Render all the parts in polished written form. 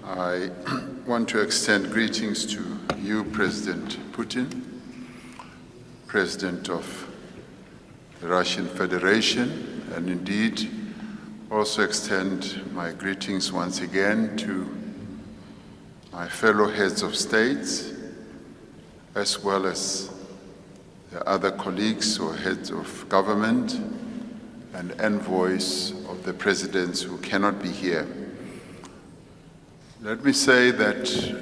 I want to extend greetings to you, President Putin, President of the Russian Federation, and indeed also extend my greetings once again to my fellow heads of states, as well as the other colleagues or heads of government and envoys of the presidents who cannot be here. Let me say that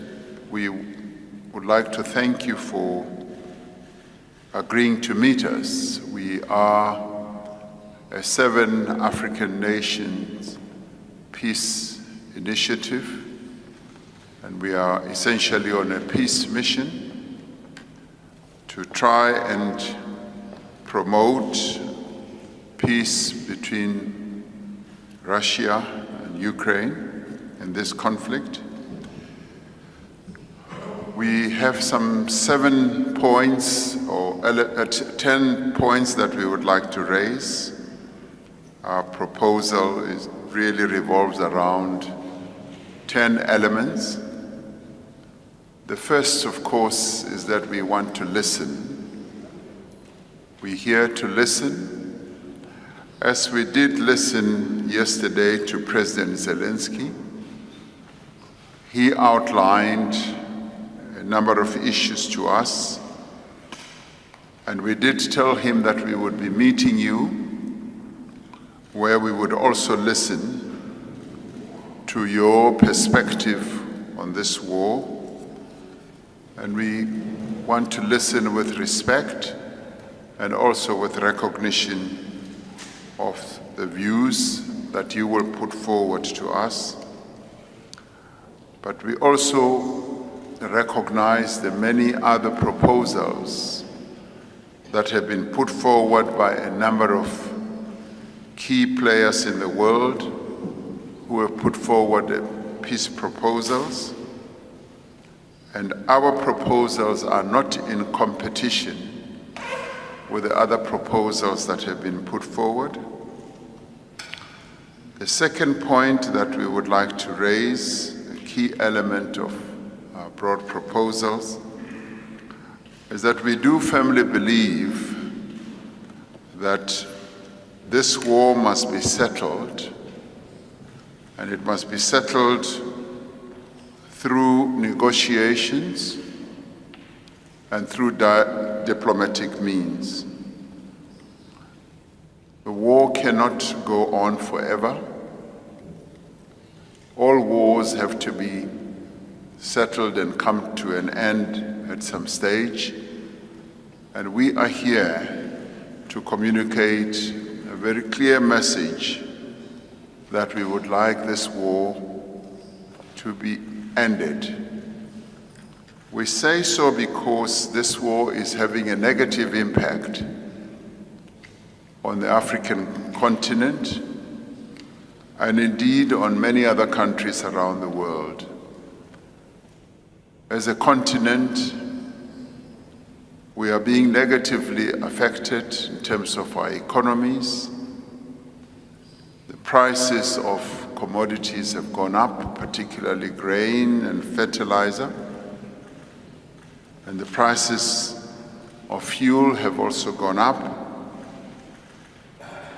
we would like to thank you for agreeing to meet us. We are a 7 African nations peace initiative, and we are essentially on a peace mission to try and promote peace between Russia and Ukraine in this conflict. We have some 7 points or 10 points that we would like to raise. Our proposal really revolves around 10 elements. The first, of course, is that we want to listen. We're here to listen, as we did listen yesterday to President Zelensky. He outlined a number of issues to us, and we did tell him that we would be meeting you, where we would also listen to your perspective on this war. And we want to listen with respect and also with recognition of the views that you will put forward to us. But we also recognize the many other proposals that have been put forward by a number of key players in the world who have put forward peace proposals. And our proposals are not in competition with the other proposals that have been put forward. The second point that we would like to raise, a key element of our broad proposals, is that we do firmly believe that this war must be settled, and it must be settled through negotiations and through diplomatic means. The war cannot go on forever. All wars have to be settled and come to an end at some stage. And we are here to communicate a very clear message that we would like this war to be ended. We say so because this war is having a negative impact on the African continent and indeed on many other countries around the world. As a continent, we are being negatively affected in terms of our economies. The prices of commodities have gone up, particularly grain and fertilizer, and the prices of fuel have also gone up.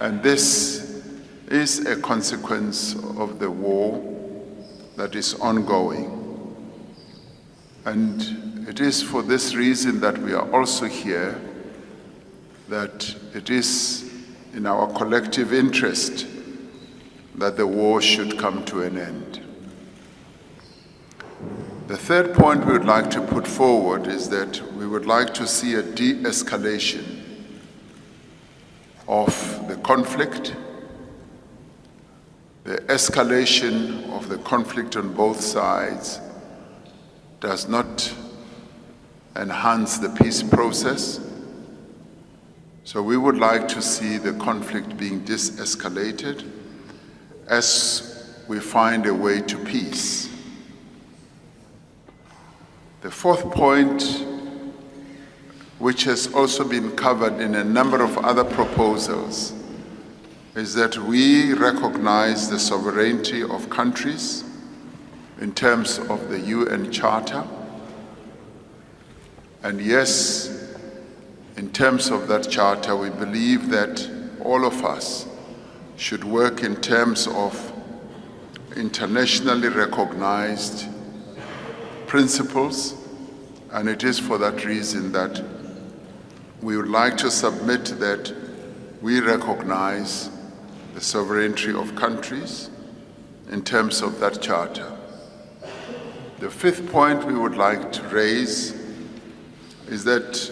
And this is a consequence of the war that is ongoing. And it is for this reason that we are also here, that it is in our collective interest that the war should come to an end. The third point we would like to put forward is that we would like to see a de-escalation of the conflict. The escalation of the conflict on both sides does not enhance the peace process. So we would like to see the conflict being de-escalated as we find a way to peace. The fourth point, which has also been covered in a number of other proposals, is that we recognize the sovereignty of countries in terms of the UN Charter. And yes, in terms of that charter, we believe that all of us should work in terms of internationally recognized principles, and it is for that reason that we would like to submit that we recognize the sovereignty of countries in terms of that charter. The fifth point we would like to raise is that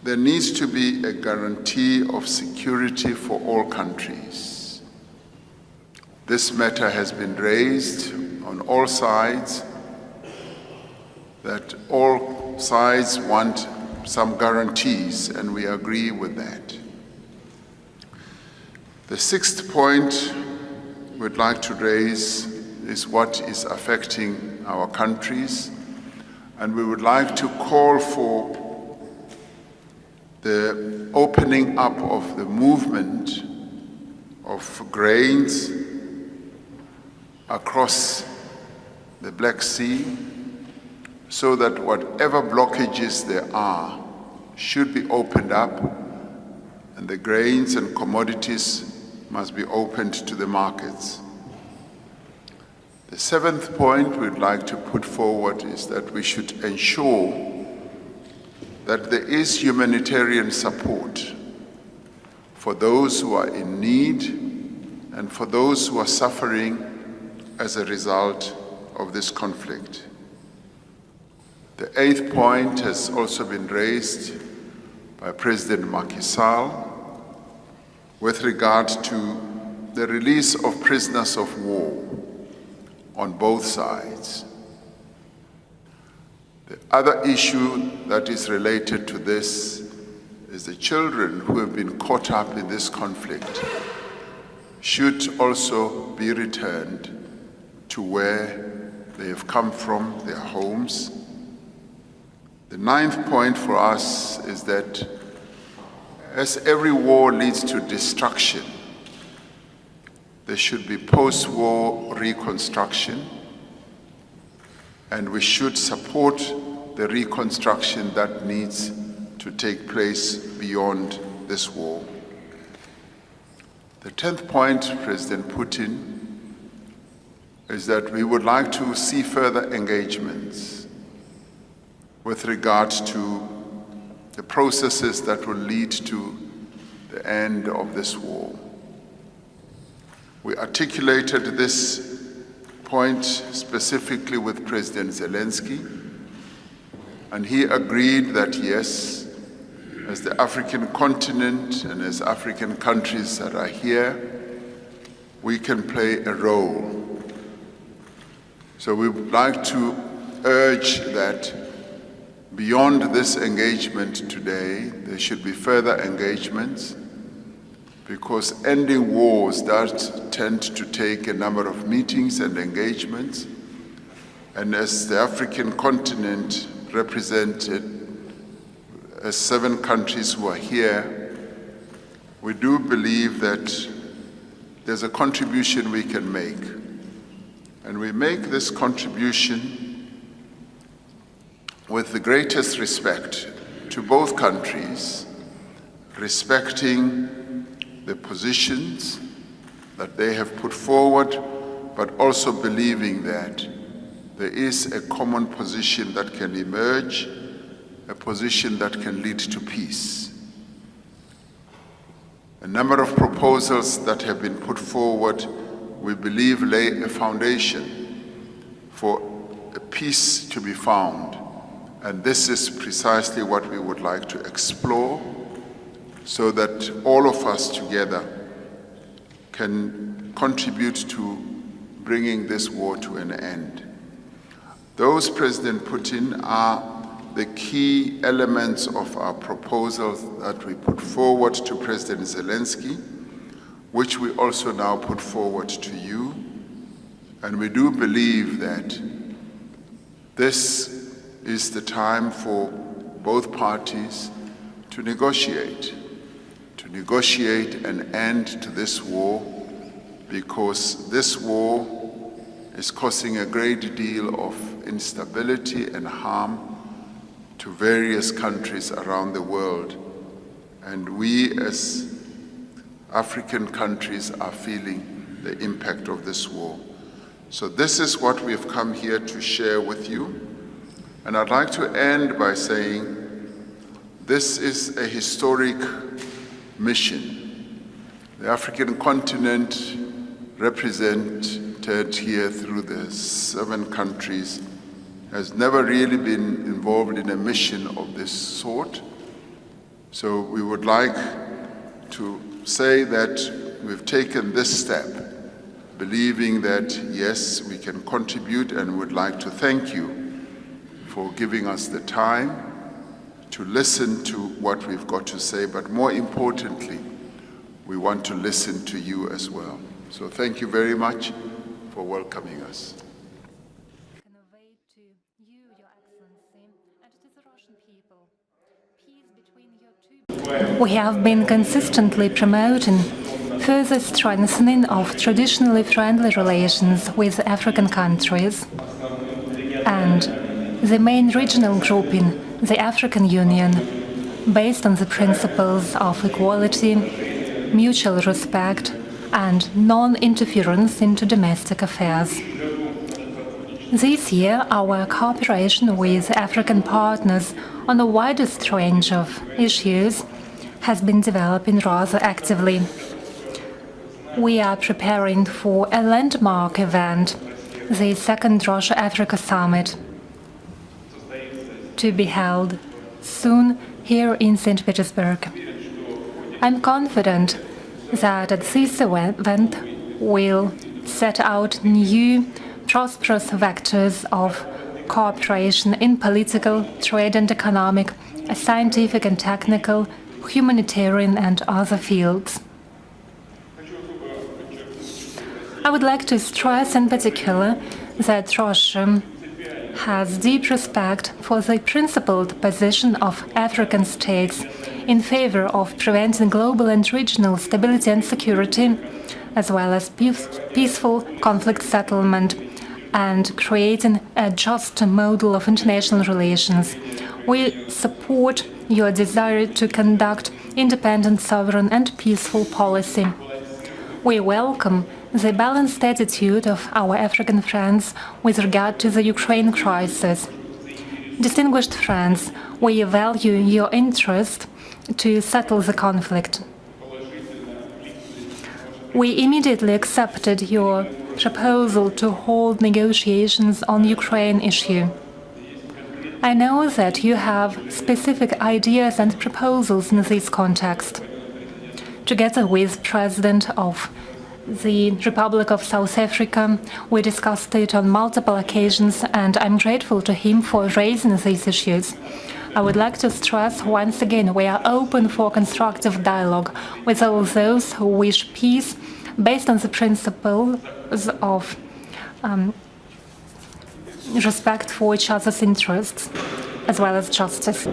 there needs to be a guarantee of security for all countries. This matter has been raised on all sides, that all sides want some guarantees, and we agree with that. The sixth point we'd like to raise is what is affecting our countries, and we would like to call for the opening up of the movement of grains across the Black Sea, so that whatever blockages there are should be opened up, and the grains and commodities must be opened to the markets. The seventh point we'd like to put forward is that we should ensure that there is humanitarian support for those who are in need and for those who are suffering as a result of this conflict. The eighth point has also been raised by President Macky Sall with regard to the release of prisoners of war on both sides. The other issue that is related to this is the children who have been caught up in this conflict should also be returned to where they have come from, their homes. The ninth point for us is that as every war leads to destruction, there should be post-war reconstruction, and we should support the reconstruction that needs to take place beyond this war. The 10th point President Putin is that we would like to see further engagements with regard to the processes that will lead to the end of this war. We articulated this point specifically with President Zelensky, and he agreed that yes, as the African continent and as African countries that are here, we can play a role. So we would like to urge that beyond this engagement today, there should be further engagements, because ending wars does tend to take a number of meetings and engagements. And as the African continent represented as 7 countries who are here, we do believe that there's a contribution we can make. And we make this contribution with the greatest respect to both countries, respecting the positions that they have put forward, but also believing that there is a common position that can emerge, a position that can lead to peace. A number of proposals that have been put forward, we believe, lay a foundation for a peace to be found. And this is precisely what we would like to explore, so that all of us together can contribute to bringing this war to an end. Those, President Putin, are the key elements of our proposals that we put forward to President Zelensky, which we also now put forward to you. And we do believe that this is the time for both parties to negotiate an end to this war, because this war is causing a great deal of instability and harm to various countries around the world. And we as African countries are feeling the impact of this war. So this is what we've come here to share with you. And I'd like to end by saying this is a historic mission. The African continent represented here through the 7 countries has never really been involved in a mission of this sort. So we would like to say that we've taken this step, believing that, yes, we can contribute, and would like to thank you for giving us the time to listen to what we've got to say, but more importantly, we want to listen to you as well. So thank you very much for welcoming us. Convey to you, Your Excellency, and to the Russian people, peace between your two. We have been consistently promoting further strengthening of traditionally friendly relations with African countries, and the main regional grouping, the African Union, based on the principles of equality, mutual respect, and non-interference into domestic affairs. This year, our cooperation with African partners on a widest range of issues has been developing rather actively. We are preparing for a landmark event, the second Russia-Africa Summit, to be held soon here in St. Petersburg. I'm confident that at this event we'll set out new, prosperous vectors of cooperation in political, trade and economic, scientific and technical, humanitarian and other fields. I would like to stress in particular that Russia has deep respect for the principled position of African states in favor of preventing global and regional stability and security, as well as peaceful conflict settlement and creating a just model of international relations. We support your desire to conduct independent, sovereign and peaceful policy. We welcome the balanced attitude of our African friends with regard to the Ukraine crisis. Distinguished friends, we value your interest to settle the conflict. We immediately accepted your proposal to hold negotiations on the Ukraine issue. I know that you have specific ideas and proposals in this context. Together with President of the Republic of South Africa, we discussed it on multiple occasions, and I'm grateful to him for raising these issues. I would like to stress once again we are open for constructive dialogue with all those who wish peace based on the principles of respect for each other's interests as well as justice.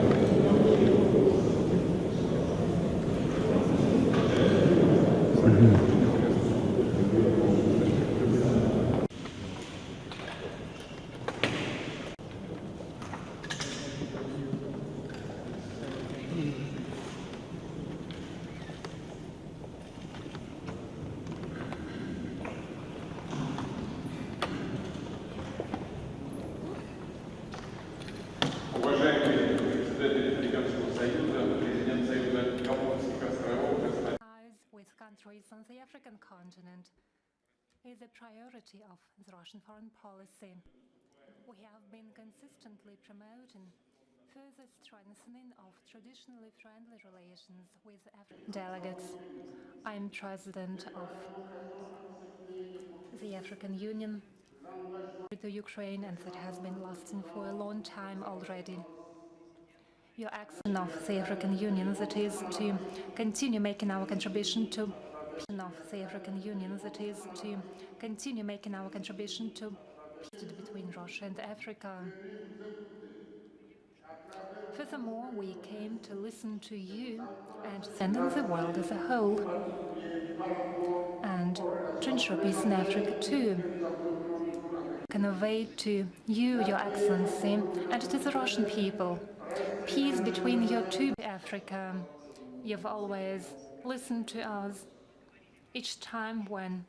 With countries on the African continent is a priority of the Russian foreign policy. We have been consistently promoting further strengthening of traditionally friendly relations with African delegates. I'm president of the African Union to Ukraine, and that has been lasting for a long time already. Your action of the African Union, that is to continue making our contribution to the African Union, that is to continue making our contribution to peace between Russia and Africa. Furthermore, we came to listen to you and sending the world as a whole, and to ensure peace in Africa too. convey to you, Your Excellency, and to the Russian people. Peace between your two Africa. You've always listened to us each time when